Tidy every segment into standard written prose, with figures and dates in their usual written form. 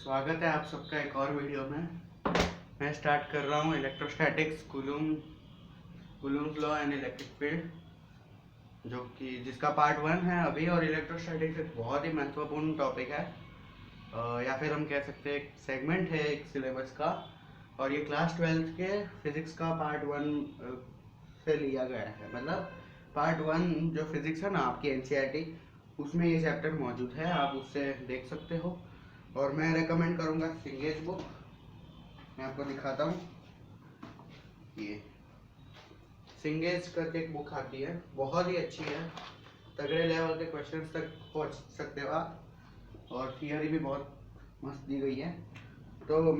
स्वागत है आप सबका एक और वीडियो में। मैं स्टार्ट कर रहा हूँ electrostatics, Coulomb's law and electric field, जो कि जिसका पार्ट 1 है अभी। और इलेक्ट्रोस्टैटिक्स एक बहुत ही महत्वपूर्ण टॉपिक है, या फिर हम कह सकते हैं एक सेगमेंट है एक सिलेबस का। और ये क्लास 12th के फिजिक्स का पार्ट 1 से लिया गया है। मतलब पार्ट 1 जो फिजिक्स है ना आपकी एनसीईआरटी, उसमें ये चैप्टर मौजूद है, आप उससे देख सकते हो। और मैं रेकमेंड करूँगा सिंगेज बुक। मैं आपको दिखाता हूँ, ये सिंगेज करके एक बुक आती है, बहुत ही अच्छी है। तगड़े लेवल के क्वेश्चंस तक पहुँच सकते हो आप, और थियरी भी बहुत मस्त दी गई है। तो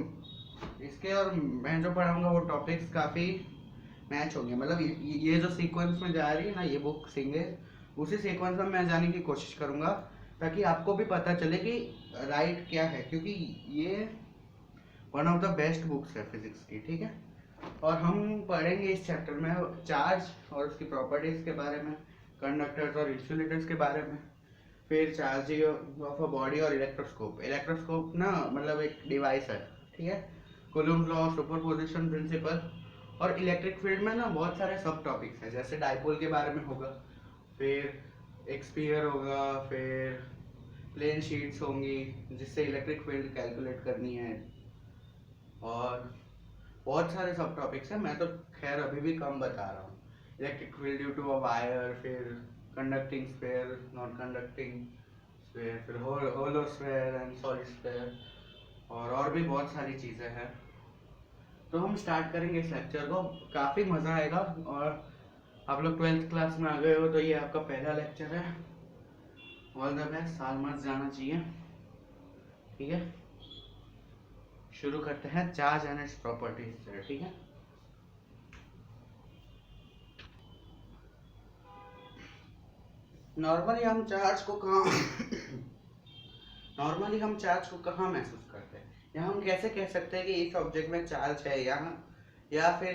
इसके और मैं जो पढ़ाऊँगा वो टॉपिक्स काफ़ी मैच होंगे। मतलब ये जो सीक्वेंस में जा रही है ना ये बुक सिंगेज, उसी सीक्वेंस में मैं जाने की कोशिश करूँगा, ताकि आपको भी पता चले कि राइट क्या है, क्योंकि ये one of the best books है फिजिक्स की। ठीक है, और हम पढ़ेंगे इस चैप्टर में चार्ज और उसकी प्रॉपर्टीज के बारे में, कंडक्टर्स और इंसुलेटर्स के बारे में, फिर चार्जिंग ऑफ अ बॉडी और इलेक्ट्रोस्कोप। इलेक्ट्रोस्कोप ना मतलब एक डिवाइस है, ठीक है। कूलम्ब्स लॉ, सुपरपोजिशन प्रिंसिपल, और इलेक्ट्रिक फील्ड में ना बहुत सारे सब टॉपिक्स हैं, जैसे डाइपोल के बारे में होगा, फिर एक स्फीयर होगा, फिर प्लेन शीट्स होंगी जिससे इलेक्ट्रिक फील्ड कैलकुलेट करनी है, और बहुत सारे सब टॉपिक्स हैं। मैं तो खैर अभी भी कम बता रहा हूँ। Electric field due to a wire, फिर conducting sphere, non conducting sphere, फिर hollow sphere and solid sphere, और भी बहुत सारी चीज़ें हैं। तो हम स्टार्ट करेंगे इस लेक्चर को, काफ़ी मज़ा आएगा। और आप लोग 12th क्लास में आ गए हो तो ये आपका पहला लेक्चर है। ऑल द बेस्ट, साल मत जाना चाहिए। ठीक है, शुरू करते हैं चार्ज एंड इट्स प्रॉपर्टीज से। ठीक है, नॉर्मली हम चार्ज को कहाँ नॉर्मली हम चार्ज को कहाँ महसूस करते हैं, या हम कैसे कह सकते हैं कि इस ऑब्जेक्ट में चार्ज है, या फिर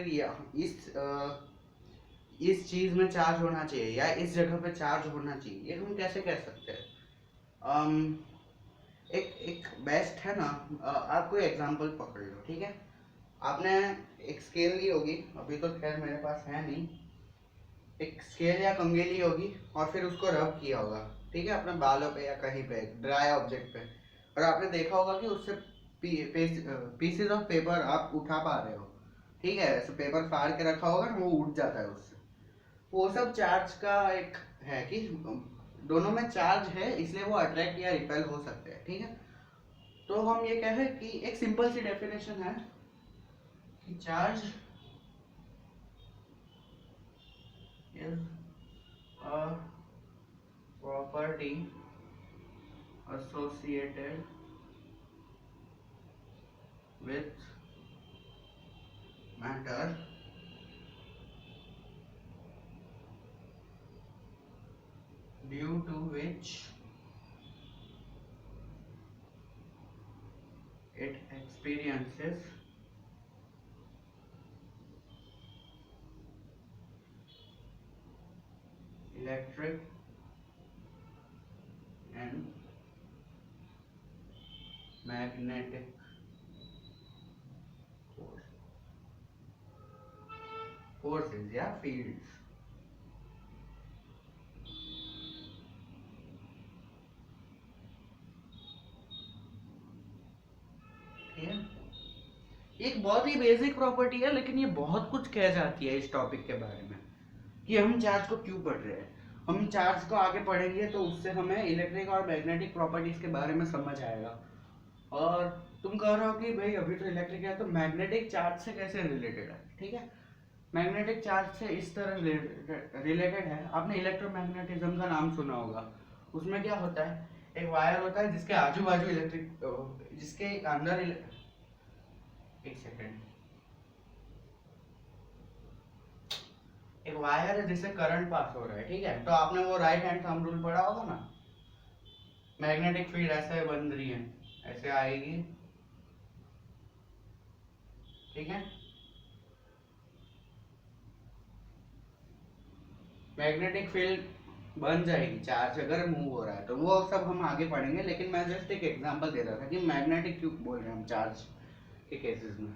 इस चीज में चार्ज होना चाहिए, या इस जगह पे चार्ज होना चाहिए, ये हम कैसे कह सकते हैं। अम, एक एक बेस्ट है ना, आप कोई एग्जांपल पकड़ लो। ठीक है, आपने एक स्केल ली होगी, अभी तो खैर मेरे पास है नहीं। एक स्केल या कंघी ली होगी और फिर उसको रब किया होगा, ठीक है, अपने बालों पे या कहीं पे ड्राई ऑब्जेक्ट पे, और आपने देखा होगा कि उससे पीसेस ऑफ पेपर आप उठा पा रहे हो। ठीक है, ऐसे पेपर फाड़ के रखा होगा ना, वो उठ जाता है उससे। वो सब चार्ज का एक है कि दोनों में चार्ज है, इसलिए वो अट्रैक्ट या रिपेल हो सकते हैं। ठीक है, तो हम ये कहें कि एक सिंपल सी डेफिनेशन है कि charge is a property associated with matter due to which it experiences electric and magnetic forces या fields। ठीक है, एक बहुत ही बेसिक प्रॉपर्टी है, लेकिन ये बहुत कुछ कह जाती है इस टॉपिक के बारे में कि हम चार्ज को क्यों पढ़ रहे हैं। हम चार्ज को आगे पढ़ेंगे तो उससे हमें इलेक्ट्रिक और मैग्नेटिक प्रॉपर्टीज के बारे में समझ आएगा। और तुम कह रहे हो कि भाई अभी तो इलेक्ट्रिक है, तो मैग्नेटिक चार्ज से कैसे रिलेटेड है। ठीक है, मैग्नेटिक चार्ज से इस तरह रिलेटेड है। आपने इलेक्ट्रोमैग्नेटिज्म का नाम सुना होगा। उसमें क्या होता है, एक वायर होता है जिसके आजू बाजू जिसके अंदर एक सेकेंड, एक वायर है जिससे करंट पास हो रहा है। ठीक है, तो आपने वो राइट हैंड थंब रूल पढ़ा होगा ना। मैग्नेटिक फील्ड ऐसे बन रही है, ऐसे आएगी। ठीक है, मैग्नेटिक फील्ड बन जाएगी चार्ज अगर मूव हो रहा है तो। वो सब हम आगे पढ़ेंगे, लेकिन मैं जस्ट एक एग्जांपल दे रहा था कि मैग्नेटिक क्यों बोल रहे हैं हम चार्ज के केसेस में।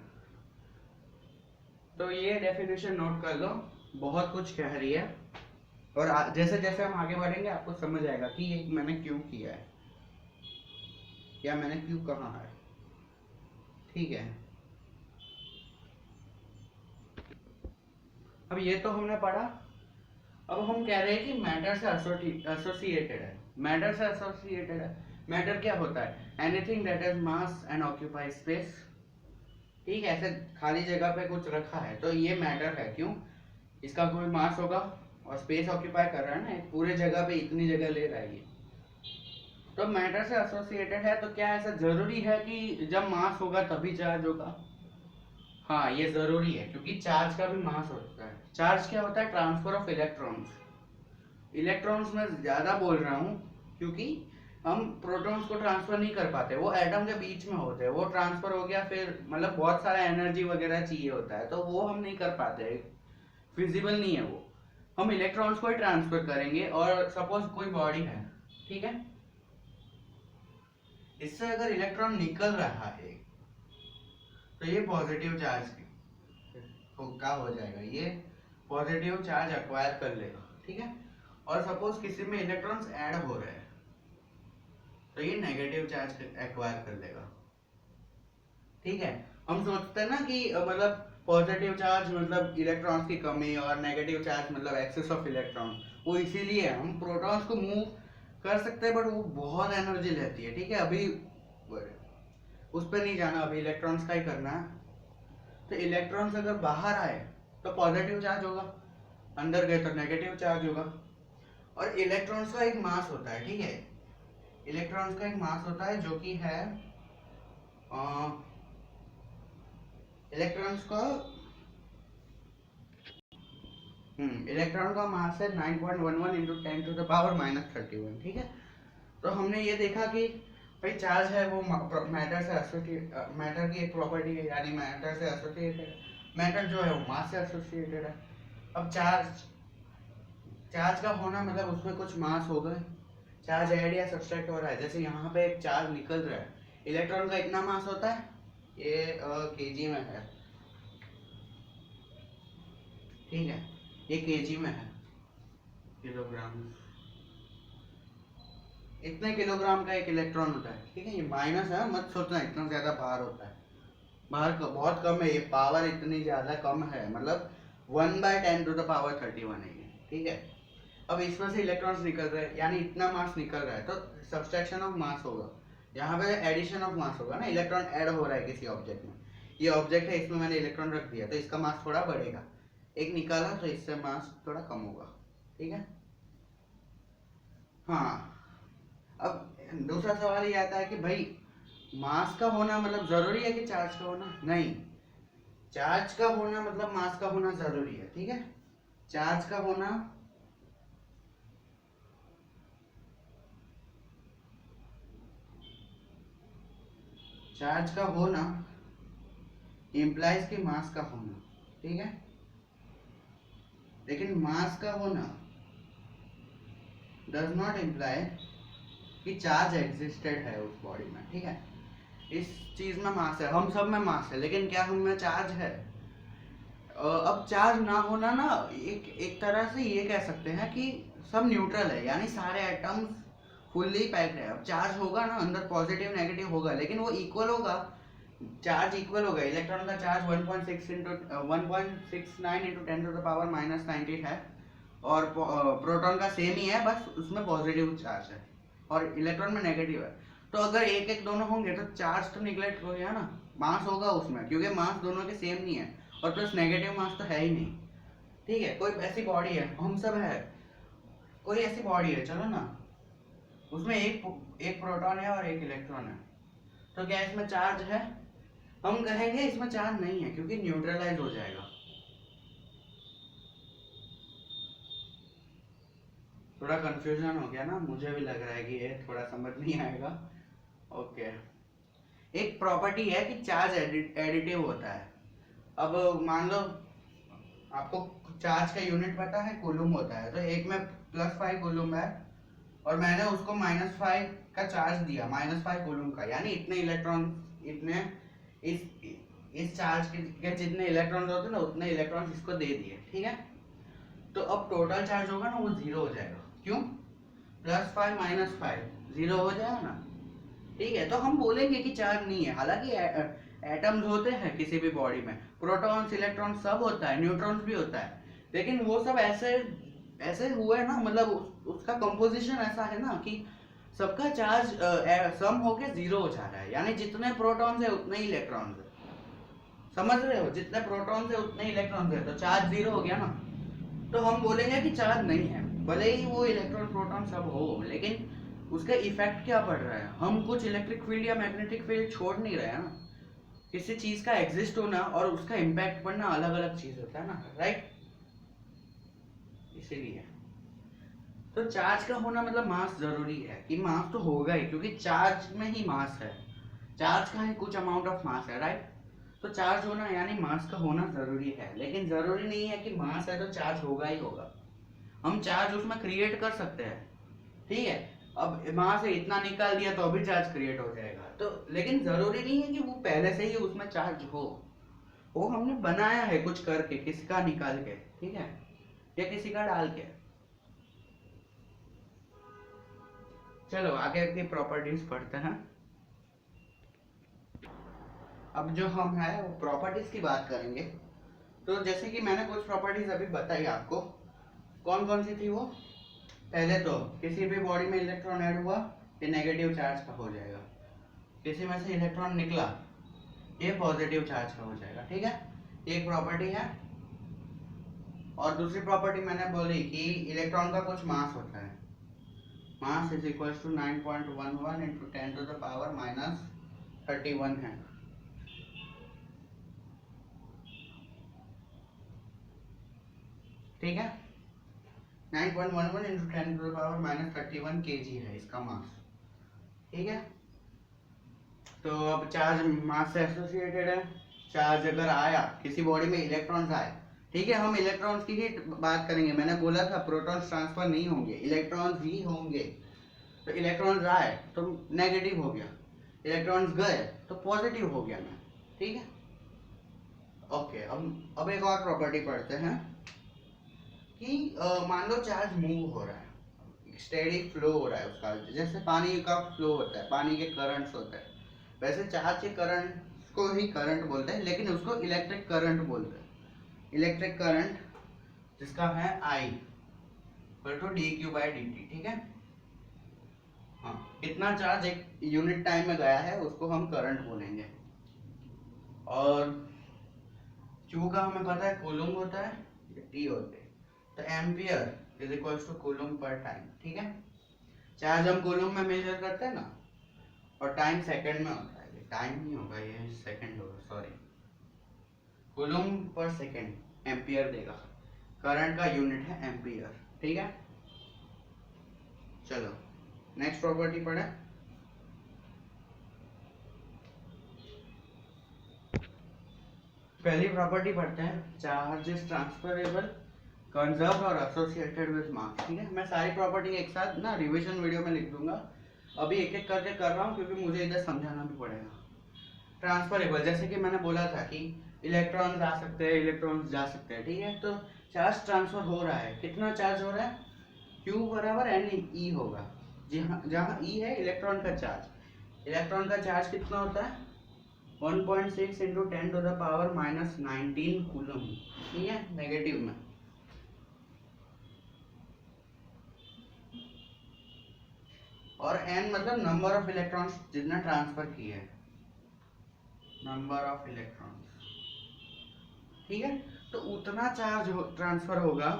तो ये डेफिनेशन नोट कर लो, बहुत कुछ कह रही है। और जैसे जैसे हम आगे बढ़ेंगे आपको समझ आएगा कि ये मैंने क्यों किया है या मैंने क्यों कहा है। ठीक है, अब ये तो हमने पढ़ा। अब हम कह रहे हैं कि मैटर से एसोसिएटेड है। मैटर से एसोसिएटेड है, मैटर क्या होता है? Anything that has mass and occupy space. ठीक है, ऐसे खाली जगह पे कुछ रखा है तो ये मैटर है। क्यों? इसका कोई मास होगा और स्पेस ऑक्यूपाई कर रहा है ना, पूरे जगह पे इतनी जगह ले रहा है ये। तो मैटर से एसोसिएटेड है, तो क्या ऐसा जरूरी है कि जब मास होगा तभी चार्ज होगा? हाँ, ये जरूरी है, क्योंकि चार्ज का भी मास होता है। चार्ज क्या होता है? Transfer of electrons. इलेक्ट्रॉन्स में ज्यादा बोल रहा हूँ क्योंकि हम प्रोटॉन्स को ट्रांसफर नहीं कर पाते, वो एटम के बीच में होते हैं। वो ट्रांसफर हो गया फिर मतलब बहुत सारा एनर्जी वगैरह चाहिए होता है, तो वो हम नहीं कर पाते, फिजिबल नहीं है वो। हम इलेक्ट्रॉन्स को ही ट्रांसफर करेंगे। और सपोज कोई बॉडी है, ठीक है, इससे अगर इलेक्ट्रॉन निकल रहा है तो ये पॉजिटिव चार्ज का हो जाएगा, ये पॉजिटिव चार्ज एक्वायर कर लेगा। ठीक है, और सपोज किसी में इलेक्ट्रॉन्स ऐड हो रहे हैं तो ये नेगेटिव चार्ज एक्वायर कर लेगा। ठीक है, हम सोचते हैं ना कि मतलब पॉजिटिव चार्ज मतलब इलेक्ट्रॉन्स की कमी और नेगेटिव चार्ज मतलब एक्सेस ऑफ इलेक्ट्रॉन। वो इसीलिए हम प्रोटॉन्स को मूव कर सकते हैं, बट वो बहुत एनर्जी लेती है। ठीक है, अभी उस पर नहीं जाना, अभी इलेक्ट्रॉन्स का ही करना है। तो इलेक्ट्रॉन्स अगर बाहर आए तो पॉजिटिव चार्ज होगा, अंदर गए तो नेगेटिव चार्ज होगा। और इलेक्ट्रॉन्स का एक मास होता है। ठीक है, इलेक्ट्रॉन्स का एक मास होता है जो कि है इलेक्ट्रॉन्स का इलेक्ट्रॉन का मास है 9.11 इंटू 10 टू द पावर -31। ठीक है, तो हमने ये देखा कि भाई चार्ज है वो मैटर से एसोसिएट, मैटर की एक प्रॉपर्टी है, यानी मैटर से एसोसिएटेड। मैटर जो है वो मास से एसोसिएटेड है। अब चार्ज का होना मतलब उसमें कुछ मास होगा। चार्ज ऐड या सब्सट्रैक्ट हो रहा है, जैसे यहाँ पे एक चार्ज निकल रहा है, इलेक्ट्रॉन का इतना मास होता है, ये केजी में है। ठीक है, ये केजी में है, किलोग्राम। इतने किलोग्राम का एक इलेक्ट्रॉन होता है। ठीक है, ये माइनस है, मत सोचना इतना ज्यादा भार होता है। भार बहुत कम है, ये पावर इतनी ज्यादा कम है, मतलब 1/10 टू द पावर 31 है ये। ठीक है, अब इसमें से इलेक्ट्रॉन्स निकल रहे हैं, यानी इतना मास निकल रहा है, तो सब्सट्रैक्शन ऑफ मास होगा। यहाँ पे एडिशन ऑफ मास होगा ना, इलेक्ट्रॉन ऐड हो रहा है किसी ऑब्जेक्ट में। ये ऑब्जेक्ट है, इसमें मैंने इलेक्ट्रॉन रख दिया तो इसका मास थोड़ा बढ़ेगा। एक निकाला तो इससे मास थोड़ा कम होगा। ठीक है, हाँ। अब दूसरा सवाल ये आता है कि भाई मास का होना मतलब जरूरी है कि चार्ज का होना? नहीं, चार्ज का होना मतलब मास का होना जरूरी है। ठीक है, चार्ज का होना इम्प्लाइज कि मास का होना। ठीक है, लेकिन मास का होना डज नॉट इम्प्लाई कि चार्ज एग्जिस्टेड है उस बॉडी में। ठीक है, इस चीज में मास है, हम सब में मास है, लेकिन क्या हम में चार्ज है? अब चार्ज ना होना ना, एक तरह से ये कह सकते हैं कि सब न्यूट्रल है, यानी सारे एटम्स फुल्ली पैक्ड है। अब चार्ज होगा ना, अंदर पॉजिटिव नेगेटिव होगा, लेकिन वो इक्वल होगा, चार्ज इक्वल होगा। इलेक्ट्रॉन का charge 1.69 into 10 to the power -90 है, और प्रोटॉन का सेम ही है, बस उसमें पॉजिटिव चार्ज है और इलेक्ट्रॉन में नेगेटिव है। तो अगर एक एक दोनों होंगे तो चार्ज तो निगलेक्ट हो गया ना, मास होगा उसमें, क्योंकि मास दोनों के सेम नहीं है, और प्लस नेगेटिव मास तो है ही नहीं। ठीक है, कोई ऐसी बॉडी है, हम सब है, कोई ऐसी बॉडी है, चलो ना, उसमें एक प्रोटॉन है और एक इलेक्ट्रॉन है, तो क्या इसमें चार्ज है? हम कहेंगे इसमें चार्ज नहीं है, क्योंकि न्यूट्रलाइज हो जाएगा। थोड़ा कंफ्यूजन हो गया ना, मुझे भी लग रहा है कि ये थोड़ा समझ नहीं आएगा। ओके, एक प्रॉपर्टी है कि चार्ज एडिटिव होता है। अब मान लो आपको चार्ज का यूनिट पता है, कूलम होता है, तो एक में +5 कूलम है और मैंने उसको -5 का चार्ज दिया, -5 कूलम का, यानी इतने इलेक्ट्रॉन, इतने इस चार्ज के जितने इलेक्ट्रॉन होते हैं ना उतने इलेक्ट्रॉन इसको दे दिए, ठीक है। तो अब टोटल चार्ज होगा ना वो 0 हो जाएगा। क्यों? +5 -5 0 हो जाएगा ना, ठीक है। तो हम बोलेंगे कि चार्ज नहीं है, हालांकि एटम्स होते हैं किसी भी बॉडी में, प्रोटॉन्स इलेक्ट्रॉन सब होता है, न्यूट्रॉन्स भी होता है, लेकिन वो सब ऐसे ऐसे हुए ना, मतलब उसका कंपोजिशन ऐसा है ना कि सबका चार्ज सम होके 0 हो जा रहा है, यानी जितने प्रोटॉन्स है उतने ही इलेक्ट्रॉन्स है, समझ रहे हो? जितने प्रोटॉन्स है उतने ही इलेक्ट्रॉन्स है, तो चार्ज 0 हो गया ना। तो हम बोलेंगे कि चार्ज नहीं है, भले ही वो इलेक्ट्रॉन प्रोटॉन सब हो, लेकिन उसका इफेक्ट क्या पड़ रहा है? हम कुछ इलेक्ट्रिक फील्ड या मैग्नेटिक फील्ड छोड़ नहीं रहे हैं ना। किसी चीज का एग्जिस्ट होना और उसका इम्पैक्ट पड़ना अलग अलग चीज होता है ना, राइट? इसीलिए तो चार्ज का होना मतलब मास जरूरी है, कि मास तो होगा ही, क्योंकि चार्ज में ही मास है, चार्ज का ही कुछ अमाउंट ऑफ मास है, राइट? तो चार्ज होना यानी मास का होना जरूरी है, लेकिन जरूरी नहीं है कि मास है तो चार्ज होगा ही होगा। हम चार्ज उसमें क्रिएट कर सकते हैं, ठीक है। अब वहां से इतना निकाल दिया तो अभी चार्ज क्रिएट हो जाएगा, तो लेकिन जरूरी नहीं है कि वो पहले से ही उसमें चार्ज हो, वो हमने बनाया है कुछ करके, किसी का निकाल के, ठीक है, या किसी का डाल के। चलो आगे की प्रॉपर्टीज पढ़ते हैं। अब जो हम है वो प्रॉपर्टीज की बात करेंगे। तो जैसे कि मैंने कुछ प्रॉपर्टीज अभी बताई आपको, कौन कौन सी थी वो? पहले तो किसी भी बॉडी में इलेक्ट्रॉन ऐड हुआ ये नेगेटिव चार्ज का हो जाएगा, किसी में से इलेक्ट्रॉन निकला ये पॉजिटिव चार्ज का हो जाएगा, ठीक है। एक प्रॉपर्टी है। और दूसरी प्रॉपर्टी मैंने बोली कि इलेक्ट्रॉन का कुछ मास होता है, मास इज इक्वल टू 9.11 × 10⁻31 है, ठीक है। 9.11 × 10⁻31 kg है इसका मास, ठीक है। तो अब चार्ज मास से एसोसिएटेड है, चार्ज अगर आया किसी बॉडी में, इलेक्ट्रॉन्स आए, ठीक है, हम इलेक्ट्रॉन्स की ही बात करेंगे, मैंने बोला था प्रोटॉन्स ट्रांसफर नहीं होंगे, इलेक्ट्रॉन्स ही होंगे। तो इलेक्ट्रॉन्स आए तो नेगेटिव हो गया, इलेक्ट्रॉन्स गए तो पॉजिटिव हो गया ना, ठीक है। ओके, अब एक और प्रॉपर्टी पढ़ते हैं कि मान लो चार्ज मूव हो रहा है, स्टेडी फ्लो हो रहा है उसका, जैसे पानी का फ्लो होता है, पानी के करंट्स होते हैं, वैसे चार्ज के करंट को ही करंट बोलते हैं, लेकिन उसको इलेक्ट्रिक करंट बोलते हैं। इलेक्ट्रिक करंट जिसका है I = dq/dt, ठीक है। हाँ, इतना चार्ज एक यूनिट टाइम में गया है उसको हम करंट बोलेंगे। और Q का हमें पता है कूलम होता है, T होते हैं, तो ampere is equal to coulomb per time, ठीक है। चार्ज हम कूलम में मेजर करते हैं ना, और टाइम सेकंड में होता है, टाइम नहीं होगा ये सेकंड होगा, sorry, coulomb per second ampere देगा, करंट का यूनिट है एम्पियर, ठीक है। चलो नेक्स्ट प्रॉपर्टी पढ़े। पहली प्रॉपर्टी पढ़ते हैं, चार्ज इज ट्रांसफरेबल, कंजर्व्ड और एसोसिएटेड विद मास, ठीक है। मैं सारी प्रॉपर्टी एक साथ ना रिवीजन वीडियो में लिख दूंगा, अभी एक एक करके कर रहा हूँ क्योंकि मुझे इधर समझाना भी पड़ेगा। ट्रांसफरेबल, जैसे कि मैंने बोला था कि इलेक्ट्रॉन आ सकते हैं, इलेक्ट्रॉन्स जा सकते हैं, ठीक है। तो चार्ज ट्रांसफर हो रहा है, कितना चार्ज हो रहा है? Q = NE होगा, जहाँ E है इलेक्ट्रॉन का चार्ज, इलेक्ट्रॉन का चार्ज कितना होता है? 1.6 × 10⁻⁻19 कूलम, ठीक है, नेगेटिव में। और N मतलब नंबर ऑफ इलेक्ट्रॉन्स जितना ट्रांसफर किए हैं, नंबर ऑफ इलेक्ट्रॉन्स, ठीक है। तो उतना चार्ज ट्रांसफर होगा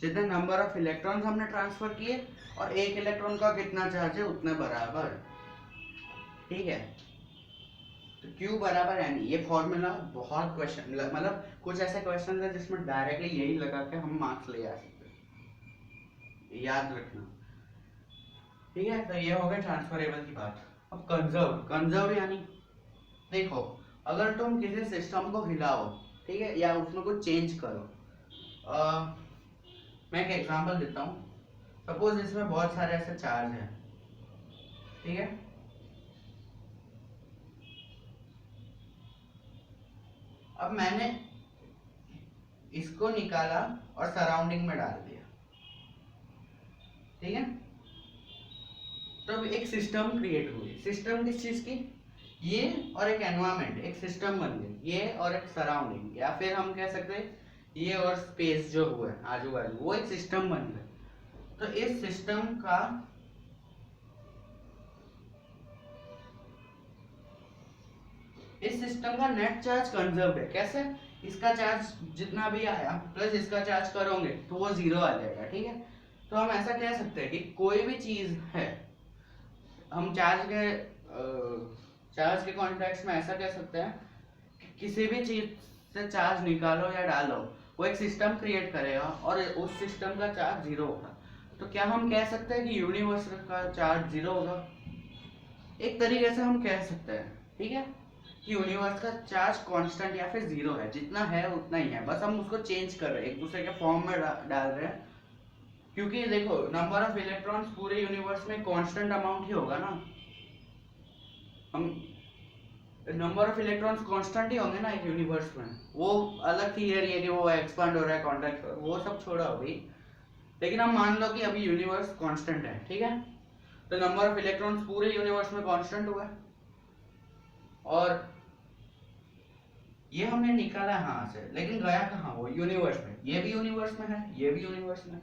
जितने नंबर ऑफ इलेक्ट्रॉन्स हमने ट्रांसफर किए, और एक इलेक्ट्रॉन का कितना चार्ज है उतने बराबर, ठीक है। तो Q = NE, ये फॉर्मूला बहुत क्वेश्चन, मतलब कुछ ऐसे क्वेश्चन है जिसमें डायरेक्टली यही लगा के हम मार्क्स ले आ सकते हैं, याद रखना, ठीक है। तो ये हो गया ट्रांसफरेबल की बात। अब कंजर्व यानी देखो, अगर तुम किसी सिस्टम को हिलाओ, ठीक है, या उसमें कुछ चेंज करो, मैं एक एग्जांपल देता हूँ। सपोज इसमें बहुत सारे ऐसे चार्ज हैं, ठीक है, अब मैंने इसको निकाला और सराउंडिंग में डाल दिया, ठीक है, तो अब एक सिस्टम क्रिएट हुई। सिस्टम किस चीज की? ये और एक एनवायरमेंट, एक सिस्टम बन गई, ये और एक सराउंडिंग, या फिर हम कह सकते हैं ये और स्पेस जो हुआ है आजू बाजू, वो एक सिस्टम बन गए। तो इस सिस्टम का नेट चार्ज कंजर्व है। कैसे? इसका चार्ज जितना भी आया प्लस इसका चार्ज करोगे तो वो जीरो आ जाएगा, ठीक है। तो हम ऐसा कह सकते हैं कि कोई भी चीज है, हम चार्ज के कॉन्टेक्स्ट में ऐसा कह सकते हैं कि किसी भी चीज से चार्ज निकालो या डालो, वो एक सिस्टम क्रिएट करेगा और उस सिस्टम का चार्ज जीरो होगा। तो क्या हम कह सकते हैं कि यूनिवर्स का चार्ज जीरो होगा? एक तरीके से हम कह सकते हैं, ठीक है, कि यूनिवर्स का चार्ज कांस्टेंट या फिर जीरो है, जितना है उतना ही है, बस हम उसको चेंज कर रहे हैं, एक दूसरे के फॉर्म में डाल रहे हैं। क्योंकि देखो नंबर ऑफ इलेक्ट्रॉन्स पूरे यूनिवर्स में कांस्टेंट अमाउंट ही होगा ना, हम नंबर ऑफ इलेक्ट्रॉन्स कांस्टेंट ही होंगे ना एक यूनिवर्स में। वो अलग थियरी है कि वो एक्सपांड हो रहा है, कॉन्ट्रैक्ट, वो सब छोड़ा अभी, लेकिन हम मान लो कि अभी यूनिवर्स कांस्टेंट है, ठीक है, तो नंबर ऑफ इलेक्ट्रॉन्स पूरे यूनिवर्स में कांस्टेंट हुआ है। और ये हमने निकाला यहाँ से, लेकिन गया कहाँ? वो यूनिवर्स में, ये भी यूनिवर्स में है, ये भी यूनिवर्स में।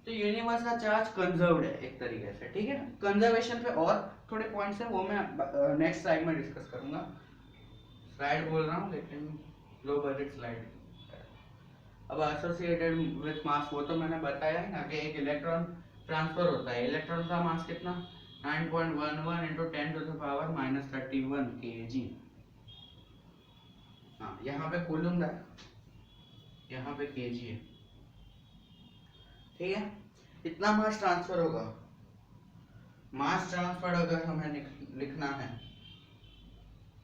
तो यूनिवर्स का चार्ज कंजर्व्ड है एक तरीके से, ठीक है। कंजर्वेशन पे और थोड़े पॉइंट्स हैं, वो मैं नेक्स्ट स्लाइड में डिस्कस करूंगा। स्लाइड बोल रहा हूँ लेकिन लो बजट स्लाइड। अब एसोसिएटेड विद मास, वो तो मैंने बताया है ना कि एक इलेक्ट्रॉन ट्रांसफर होता है। इलेक्ट्रॉन का मास कितना? 9.11 into 10 to the power -31 kg। हाँ, यहाँ पे कूलम है, यहाँ पे kg है, ठीक है। इतना मास ट्रांसफर होगा। मास ट्रांसफर अगर हमें लिखना है,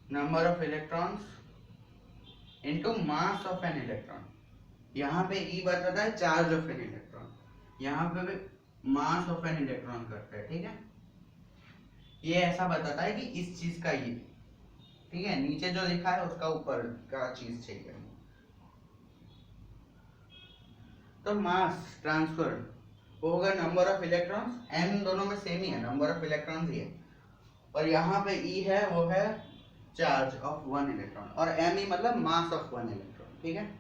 number of electrons into mass of an electron. यहाँ पे ई बताता है चार्ज ऑफ एन इलेक्ट्रॉन, यहाँ पे भी मास ऑफ एन इलेक्ट्रॉन करते हैं, ठीक है। ये ऐसा बताता है कि इस चीज का ये, ठीक है, नीचे जो लिखा है उसका ऊपर का चीज चाहिए। तो मास ट्रांसफर वो होगा नंबर ऑफ इलेक्ट्रॉन्स, एन दोनों में सेम ही है, नंबर ऑफ इलेक्ट्रॉन्स ही है, और यहाँ पे ई है, वो है चार्ज ऑफ वन इलेक्ट्रॉन, और एम ई मतलब मास ऑफ वन इलेक्ट्रॉन, ठीक है।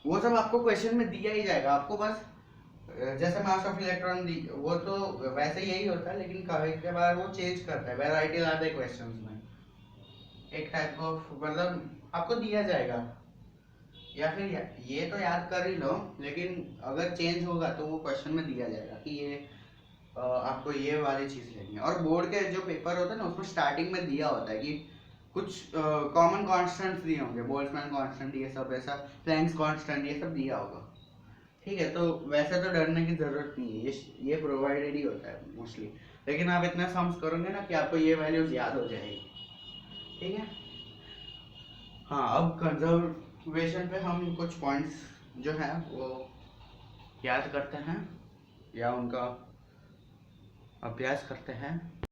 वो सब आपको क्वेश्चन में दिया ही जाएगा, आपको बस जैसे मास ऑफ इलेक्ट्रॉन वो तो वैसे यही होता है, लेकिन कभी के बार वो चेंज करता है, वैरायटी लाता है क्वेश्चंस में, एक टाइप ऑफ, मतलब आपको दिया जाएगा, या फिर ये तो याद कर ही लो, लेकिन अगर चेंज होगा तो वो क्वेश्चन में दिया जाएगा कि ये आपको ये वाली चीज लेनी है। और बोर्ड के जो पेपर होता है ना, उसमें स्टार्टिंग में दिया होता है कि कुछ कॉमन कांस्टेंट्स दिए होंगे, बोल्ट्जमैन कांस्टेंट, ये सब ऐसा, प्लैंक्स कांस्टेंट, ये सब दिया होगा, ठीक है। तो वैसे तो डरने की जरूरत नहीं है, ये प्रोवाइडेड ही होता है मोस्टली, लेकिन आप इतना सम्स करोगे ना कि आपको ये वैल्यूज याद हो जाएगी, ठीक है। हाँ, अब कंजर्वेशन पे हम कुछ पॉइंट्स जो है वो याद करते हैं या उनका अभ्यास करते हैं।